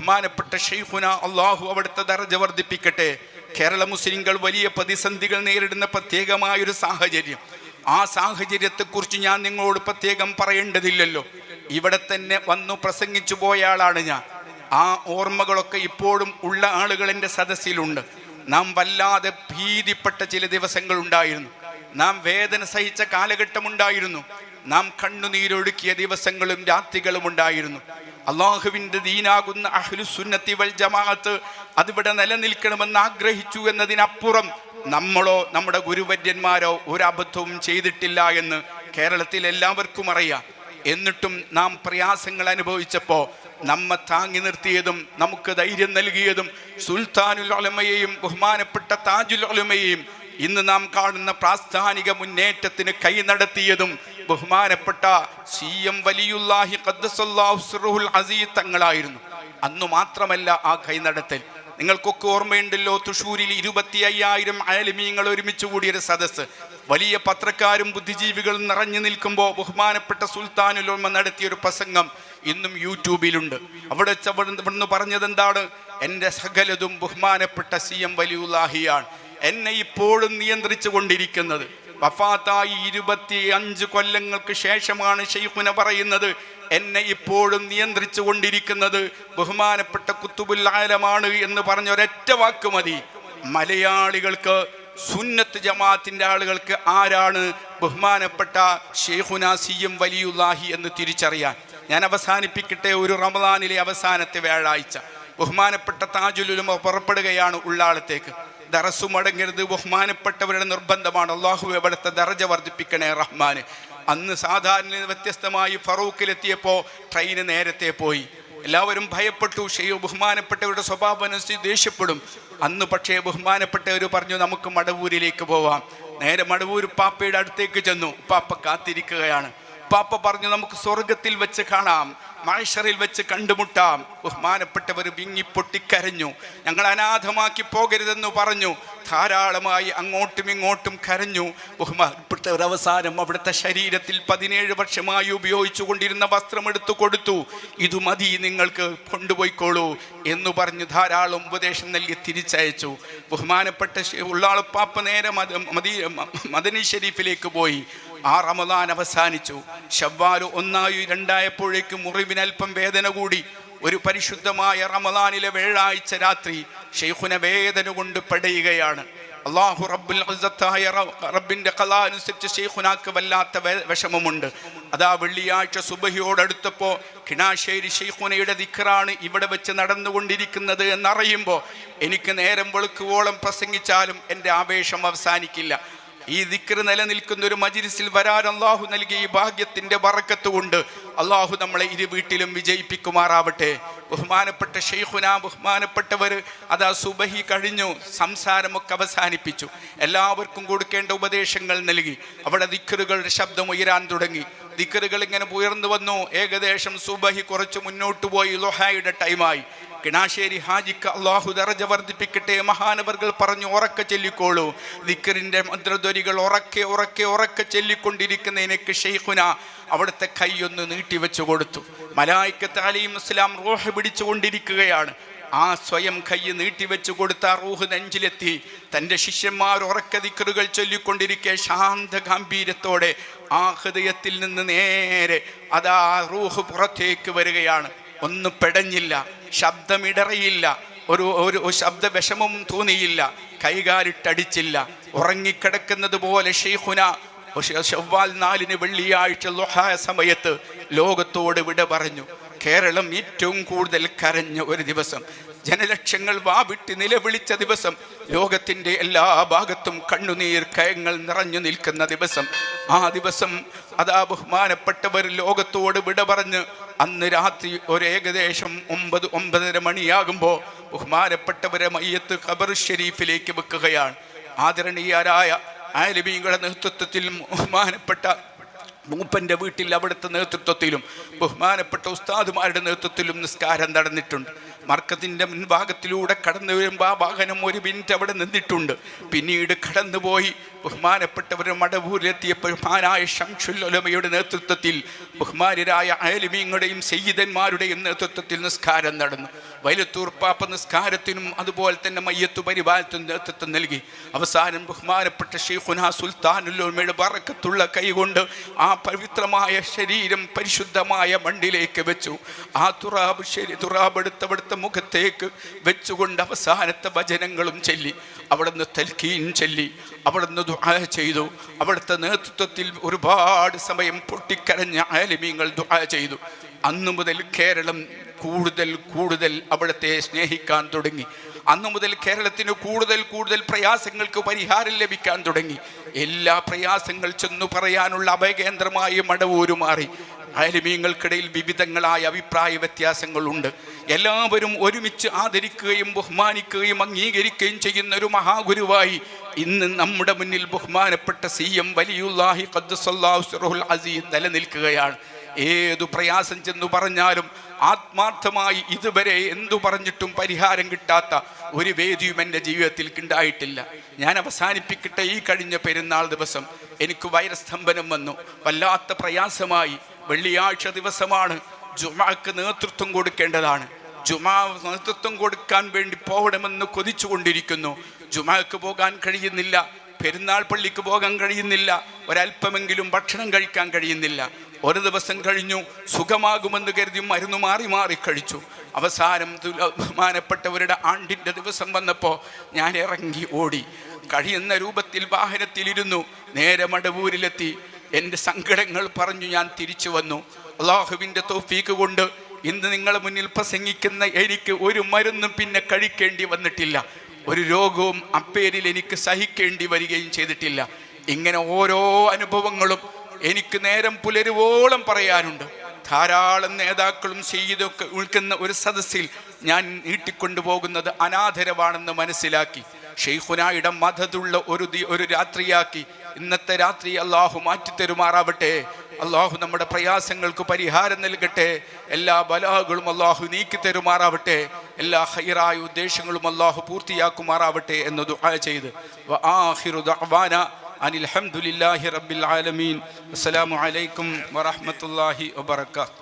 ബഹുമാനപ്പെട്ട ഷെയ്ഖുന അള്ളാഹു അവിടുത്തെ ദർജ വർദ്ധിപ്പിക്കട്ടെ. കേരള മുസ്ലിങ്ങൾ വലിയ പ്രതിസന്ധികൾ നേരിടുന്ന പ്രത്യേകമായൊരു സാഹചര്യം. ആ സാഹചര്യത്തെക്കുറിച്ച് ഞാൻ നിങ്ങളോട് പ്രത്യേകം പറയേണ്ടതില്ലല്ലോ. ഇവിടെ തന്നെ വന്നു പ്രസംഗിച്ചു പോയ ആളാണ് ഞാൻ. ആ ഓർമ്മകളൊക്കെ ഇപ്പോഴും ഉള്ള ആളുകൾ എൻ്റെ സദസ്സിലുണ്ട്. നാം വല്ലാതെ ഭീതിപ്പെട്ട ചില ദിവസങ്ങളുണ്ടായിരുന്നു. നാം വേദന സഹിച്ച കാലഘട്ടമുണ്ടായിരുന്നു. നാം കണ്ണുനീരൊഴുക്കിയ ദിവസങ്ങളും രാത്രികളും ഉണ്ടായിരുന്നു. അള്ളാഹുവിൻ്റെ ദീനാകുന്ന അഹ്ലുസുന്നത്തി വൽ ജമാഅത്ത് അതിവിടെ നിലനിൽക്കണമെന്ന് ആഗ്രഹിച്ചു എന്നതിനപ്പുറം നമ്മളോ നമ്മുടെ ഗുരുവര്യന്മാരോ ഒരു അബദ്ധവും ചെയ്തിട്ടില്ല എന്ന് കേരളത്തിൽ എല്ലാവർക്കും അറിയാം. എന്നിട്ടും നാം പ്രയാസങ്ങൾ അനുഭവിച്ചപ്പോൾ നമ്മെ താങ്ങി നിർത്തിയതും നമുക്ക് ധൈര്യം നൽകിയതും സുൽത്താനുൽ ഉലമയെയും ബഹുമാനപ്പെട്ട താജുൽ ഉലമയെയും ഇന്ന് നാം കാണുന്ന പ്രാസ്ഥാനിക മുന്നേറ്റത്തിന് കൈ നടത്തിയതും ബഹുമാനപ്പെട്ട CM വലിയുല്ലാഹി ഖദ്ദസല്ലാഹു സിർറുൽ അസീസ് തങ്ങളായിരുന്നു. അന്നു മാത്രമല്ല ആ കൈ നടത്തൽ. നിങ്ങൾക്കൊക്കെ ഓർമ്മയുണ്ടല്ലോ, തൃശ്ശൂരിൽ 25,000 ആലിമീങ്ങൾ ഒരുമിച്ച് കൂടിയൊരു സദസ്സ്. വലിയ പത്രക്കാരും ബുദ്ധിജീവികളും നിറഞ്ഞു നിൽക്കുമ്പോൾ ബഹുമാനപ്പെട്ട സുൽത്താനുൽ ഉലമ നടത്തിയൊരു പ്രസംഗം ഇന്നും യൂട്യൂബിലുണ്ട്. അവിടെ ഇവിടുന്ന് പറഞ്ഞത് എന്താണ്? എൻ്റെ സകലതും ബഹുമാനപ്പെട്ട CM വലിയുല്ലാഹിയാണ് എന്നെ ഇപ്പോഴും നിയന്ത്രിച്ചു കൊണ്ടിരിക്കുന്നത്. വഫാത്തായി 25 കൊല്ലങ്ങൾക്ക് ശേഷമാണ് ഷെയ്ഖുന പറയുന്നത്, എന്നെ ഇപ്പോഴും നിയന്ത്രിച്ചു കൊണ്ടിരിക്കുന്നത് ബഹുമാനപ്പെട്ട ഖുതുബുൽ ആലമാണ് എന്ന് പറഞ്ഞ ഒരൊറ്റ വാക്ക് മതി മലയാളികൾക്ക്, സുന്നത്ത് ജമാഅത്തിൻ്റെ ആളുകൾക്ക് ആരാണ് ബഹുമാനപ്പെട്ട ഷെയ്ഖുന CM വലിയുല്ലാഹി എന്ന് തിരിച്ചറിയാൻ. ഞാൻ അവസാനിപ്പിക്കട്ടെ. ഒരു റമദാനിലെ അവസാനത്തെ വ്യാഴാഴ്ച ബഹുമാനപ്പെട്ട താജുൽ ഉലമ പുറപ്പെടുകയാണ് ഉള്ളാളത്തേക്ക്. ദറസു മടങ്ങരുത്, ബഹുമാനപ്പെട്ടവരുടെ നിർബന്ധമാണ്. അള്ളാഹു അവിടുത്തെ ദർജ വർദ്ധിപ്പിക്കണേ റഹ്മാന്. അന്ന് സാധാരണ വ്യത്യസ്തമായി ഫറൂഖിലെത്തിയപ്പോൾ ട്രെയിന് നേരത്തെ പോയി. എല്ലാവരും ഭയപ്പെട്ടു. ബഹുമാനപ്പെട്ടവരുടെ സ്വഭാവം അനുസരിച്ച് ദേഷ്യപ്പെടും. അന്ന് പക്ഷേ ബഹുമാനപ്പെട്ടവർ പറഞ്ഞു നമുക്ക് മടവൂരിലേക്ക് പോവാം. നേരെ മടവൂർ പാപ്പയുടെ അടുത്തേക്ക് ചെന്നു. പാപ്പ കാത്തിരിക്കുകയാണ്. പാപ്പ പറഞ്ഞു നമുക്ക് സ്വർഗത്തിൽ വെച്ച് കാണാം, മഹ്ശറിൽ വെച്ച് കണ്ടുമുട്ടാം. ബഹുമാനപ്പെട്ടവർ വിങ്ങിപ്പൊട്ടിക്കരഞ്ഞു. ഞങ്ങൾ അനാഥമാക്കി പോകരുതെന്ന് പറഞ്ഞു. ധാരാളമായി അങ്ങോട്ടും ഇങ്ങോട്ടും കരഞ്ഞു. ബഹുമാനപ്പെട്ടവർ അവസാനം അവിടുത്തെ ശരീരത്തിൽ 17 വർഷമായി ഉപയോഗിച്ചു കൊണ്ടിരുന്ന വസ്ത്രം എടുത്തു കൊടുത്തു. ഇത് മതി, നിങ്ങൾക്ക് കൊണ്ടുപോയിക്കോളൂ എന്ന് പറഞ്ഞ് ധാരാളം ഉപദേശം നൽകി തിരിച്ചയച്ചു. ബഹുമാനപ്പെട്ട ഉള്ളാളപ്പാപ്പ നേരെ മദനി ഷരീഫിലേക്ക് പോയി. ആ റമദാൻ അവസാനിച്ചു. ശവ്വാൽ 1-2 മുറിവിനൽപ്പം വേദന കൂടി. ഒരു പരിശുദ്ധമായ റമദാനിലെ വ്യാഴാഴ്ച രാത്രി ഷെയ്ഖുന വേദന കൊണ്ട് പെടയുകയാണ്. അള്ളാഹു റബ്ബുൽ ഇസ്സത്തായ റബ്ബിൻ്റെ ഖളാ അനുസരിച്ച് ഷെയ്ഖുനാക്ക് വല്ലാത്ത വിഷമമുണ്ട്. അതാ വെള്ളിയാഴ്ച സുബഹിയോടടുത്തപ്പോൾ കിണാശ്ശേരി ഷെയ്ഖുനയുടെ ദിക്റാണ് ഇവിടെ വെച്ച് നടന്നുകൊണ്ടിരിക്കുന്നത് എന്നറിയുമ്പോൾ എനിക്ക് നേരം വെളുക്കുവോളം പ്രസംഗിച്ചാലും എൻ്റെ ആവേശം അവസാനിക്കില്ല. ഈ ദിക്ർ നിലനിൽക്കുന്ന ഒരു മജ്‌ലിസിൽ വരാൻ അള്ളാഹു നൽകിയ ഈ ഭാഗ്യത്തിൻ്റെ ബറക്കത്ത് കൊണ്ട് അള്ളാഹു നമ്മളെ ഇരു വീട്ടിലും വിജയിപ്പിക്കുമാറാവട്ടെ. ബഹുമാനപ്പെട്ട ഷെയ്ഖുന, ബഹുമാനപ്പെട്ടവർ അതാ സുബഹി കഴിഞ്ഞു, സംസാരമൊക്കെ അവസാനിപ്പിച്ചു. എല്ലാവർക്കും കൊടുക്കേണ്ട ഉപദേശങ്ങൾ നൽകി. അവിടെ ദിക്റുകളുടെ ശബ്ദം ഉയരാൻ തുടങ്ങി. ദിക്റുകൾ ഇങ്ങനെ ഉയർന്നു വന്നു. ഏകദേശം സുബഹി കുറച്ച് മുന്നോട്ട് പോയി. ളുഹായുടെ ടൈമായി. കിണാശ്ശേരി ഹാജിക്ക് അള്ളാഹു ദർജ വർദ്ധിപ്പിക്കട്ടെ മഹാനവർകൾ പറഞ്ഞു ഉറക്കെ ചൊല്ലിക്കോളൂ. ദിക്റിൻ്റെ മന്ത്രധ്വനികൾ ഉറക്കെ ഉറക്കെ ഉറക്കെ ചൊല്ലിക്കൊണ്ടിരിക്കുന്ന എനിക്ക് ഷെയ്ഖുന അവിടുത്തെ കൈയൊന്ന് നീട്ടിവെച്ചു കൊടുത്തു. മലായിക്കത്ത് അലൈഹിസ്സലാം റൂഹ് പിടിച്ചുകൊണ്ടിരിക്കുകയാണ്. ആ സ്വയം കൈ നീട്ടിവെച്ചു കൊടുത്ത റൂഹ് നെഞ്ചിലെത്തി. തൻ്റെ ശിഷ്യന്മാർ ഉറക്ക ദിക്റുകൾ ചൊല്ലിക്കൊണ്ടിരിക്കെ ശാന്ത ഗാംഭീര്യത്തോടെ ആ ഹൃദയത്തിൽ നിന്ന് നേരെ അതാ റൂഹ് പുറത്തേക്ക് വരികയാണ്. ഒന്നും പെടഞ്ഞില്ല, ശബ്ദമിടറിയില്ല, ഒരു ശബ്ദ വിഷമം തോന്നിയില്ല, കൈകാലിട്ടടിച്ചില്ല. ഉറങ്ങിക്കിടക്കുന്നത് പോലെ ഷെയ്ഖുന ശവ്വാൽ 4 വെള്ളിയാഴ്ച ളുഹാ സമയത്ത് ലോകത്തോട് വിട പറഞ്ഞു. കേരളം ഏറ്റവും കൂടുതൽ കരഞ്ഞ ഒരു ദിവസം, ജനലക്ഷങ്ങൾ വാവിട്ട് നിലവിളിച്ച ദിവസം, ലോകത്തിൻ്റെ എല്ലാ ഭാഗത്തും കണ്ണുനീർ കയങ്ങൾ നിറഞ്ഞു നിൽക്കുന്ന ദിവസം. ആ ദിവസം അതാ ബഹുമാനപ്പെട്ടവർ ലോകത്തോട് വിട പറഞ്ഞ് അന്ന് രാത്രി ഏകദേശം 9-9:30 മണിയാകുമ്പോൾ ബഹുമാനപ്പെട്ടവരെ മയ്യത്ത് ഖബർ ഷരീഫിലേക്ക് വെക്കുകയാണ്. ആദരണീയരായ ആലിമീങ്ങളുടെ നേതൃത്വത്തിൽ ബഹുമാനപ്പെട്ട മൂപ്പൻ്റെ വീട്ടിൽ അവിടുത്തെ നേതൃത്വത്തിലും ബഹുമാനപ്പെട്ട ഉസ്താദുമാരുടെ നേതൃത്വത്തിലും നിസ്കാരം നടന്നിട്ടുണ്ട്. മർക്കത്തിൻ്റെ മുൻഭാഗത്തിലൂടെ കടന്നു വരുമ്പോൾ ആ വാഹനം 1 മിനിറ്റ് അവിടെ നിന്നിട്ടുണ്ട്. പിന്നീട് കടന്നുപോയി ബഹുമാനപ്പെട്ടവർ മടവൂരിലെത്തിയപ്പോൾ മഹാനായ ശംസുൽ ഉലമയുടെ നേതൃത്വത്തിൽ ബഹുമാനരായ ആലിമീങ്ങളുടെയും സയ്യിദന്മാരുടെയും നേതൃത്വത്തിൽ നിസ്കാരം നടന്നു. വൈലത്തൂർപ്പാപ്പ നിസ്കാരത്തിനും അതുപോലെ തന്നെ മയ്യത്തു പരിപാലനത്തിനും നേതൃത്വം നൽകി. അവസാനം ബഹുമാനപ്പെട്ട ശൈഖുനാ സുൽത്താനുൽ ഉലമയുടെ ബറക്കത്തുള്ള കൈകൊണ്ട് ആ പവിത്രമായ ശരീരം പരിശുദ്ധമായ മണ്ണിലേക്ക് വെച്ചു. ആ തുറാബെടുത്തവിടുത്തെ മുഖത്തേക്ക് വെച്ചുകൊണ്ട് അവസാനത്തെ വചനങ്ങളും ചൊല്ലി, അവിടുന്ന് തൽക്കീൻ ചൊല്ലി, അവിടുന്ന് ദുആ ചെയ്തു. അവിടുത്തെ നേതൃത്വത്തിൽ ഒരുപാട് സമയം പൊട്ടിക്കരഞ്ഞ ആലിമീങ്ങൾ ദുആ ചെയ്തു. അന്നു മുതൽ കേരളം കൂടുതൽ അവിടുത്തെ സ്നേഹിക്കാൻ തുടങ്ങി. അന്നു മുതൽ കേരളത്തിന് കൂടുതൽ പ്രയാസങ്ങൾക്ക് പരിഹാരം ലഭിക്കാൻ തുടങ്ങി. എല്ലാ പ്രയാസങ്ങൾ ചെന്നു പറയാനുള്ള അഭയകേന്ദ്രമായി മടവൂര് മാറി. ആലിമീങ്ങൾക്കിടയിൽ വിവിധങ്ങളായ അഭിപ്രായ വ്യത്യാസങ്ങളുണ്ട്. എല്ലാവരും ഒരുമിച്ച് ആദരിക്കുകയും ബഹുമാനിക്കുകയും അംഗീകരിക്കുകയും ചെയ്യുന്ന ഒരു മഹാഗുരുവായി ഇന്ന് നമ്മുടെ മുന്നിൽ ബഹുമാനപ്പെട്ട CM വലിയുല്ലാഹി ഖദ്ദസല്ലാഹു സിറഹുൽ അസീസ് നിലനിൽക്കുകയാണ്. ഏതു പ്രയാസം ചെന്നു പറഞ്ഞാലും ആത്മാർത്ഥമായി ഇതുവരെ എന്തു പറഞ്ഞിട്ടും പരിഹാരം കിട്ടാത്ത ഒരു വേദിയും എൻ്റെ ജീവിതത്തിൽ ഉണ്ടായിട്ടില്ല. ഞാൻ അവസാനിപ്പിക്കട്ടെ. ഈ കഴിഞ്ഞ പെരുന്നാൾ ദിവസം എനിക്ക് വൈരസ്തംഭനം വന്നു. വല്ലാത്ത പ്രയാസമായി. വെള്ളിയാഴ്ച ദിവസമാണ്. ജുമാക്ക് നേതൃത്വം കൊടുക്കേണ്ടതാണ്. ജുമാ നേതൃത്വം കൊടുക്കാൻ വേണ്ടി പോകണമെന്ന് കൊതിച്ചു കൊണ്ടിരിക്കുന്നു. ജുമാക്ക് പോകാൻ കഴിയുന്നില്ല. പെരുന്നാൾ പള്ളിക്ക് പോകാൻ കഴിയുന്നില്ല. ഒരല്പമെങ്കിലും ഭക്ഷണം കഴിക്കാൻ കഴിയുന്നില്ല. ഒരു ദിവസം കഴിഞ്ഞു. സുഖമാകുമെന്ന് കരുതി മരുന്ന് മാറി കഴിച്ചു. അവസാനം ബഹുമാനപ്പെട്ടവരുടെ ആണ്ടിൻ്റെ ദിവസം വന്നപ്പോൾ ഞാൻ ഇറങ്ങി ഓടി. കഴിയുന്ന രൂപത്തിൽ വാഹനത്തിലിരുന്നു. നേരെ മടവൂരിലെത്തി. എൻ്റെ സങ്കടങ്ങൾ പറഞ്ഞു ഞാൻ തിരിച്ചു വന്നു. അള്ളാഹുവിൻ്റെ തൗഫീക്ക് കൊണ്ട് ഇന്ന് നിങ്ങളുടെ മുന്നിൽ പ്രസംഗിക്കുന്ന എനിക്ക് ഒരു മരുന്നും പിന്നെ കഴിക്കേണ്ടി വന്നിട്ടില്ല. ഒരു രോഗവും അപ്പേരിൽ എനിക്ക് സഹിക്കേണ്ടി വരികയും ചെയ്തിട്ടില്ല. ഇങ്ങനെ ഓരോ അനുഭവങ്ങളും എനിക്ക് നേരം പുലരുവോളം പറയാനുണ്ട്. ധാരാളം നേതാക്കളും ചെയ്തൊക്കെ ഉൾക്കുന്ന ഒരു സദസ്സിൽ ഞാൻ നീട്ടിക്കൊണ്ടുപോകുന്നത് അനാദരവാണെന്ന് മനസ്സിലാക്കി ഷെയ്ഖുനായുടെ മദതുള്ള ഒരു രാത്രിയാക്കി ഇന്നത്തെ രാത്രി അള്ളാഹു മാറ്റിത്തരുമാറാവട്ടെ. അള്ളാഹു നമ്മുടെ പ്രയാസങ്ങൾക്ക് പരിഹാരം നൽകട്ടെ. എല്ലാ ബലാകളും അള്ളാഹു നീക്കി തരുമാറാവട്ടെ. എല്ലാ ഹൈറായ ഉദ്ദേശങ്ങളും അള്ളാഹു പൂർത്തിയാക്കുമാറാവട്ടെ എന്ന് ദുആ ചെയ്ത് വആഖിറു ദഅവാന അനിൽ ഹംദുലില്ലാഹി റബ്ബിൽ ആലമീൻ. അസ്സലാമു അലൈക്കും വറഹ്മത്തുള്ളാഹി വബറകാതുഹു.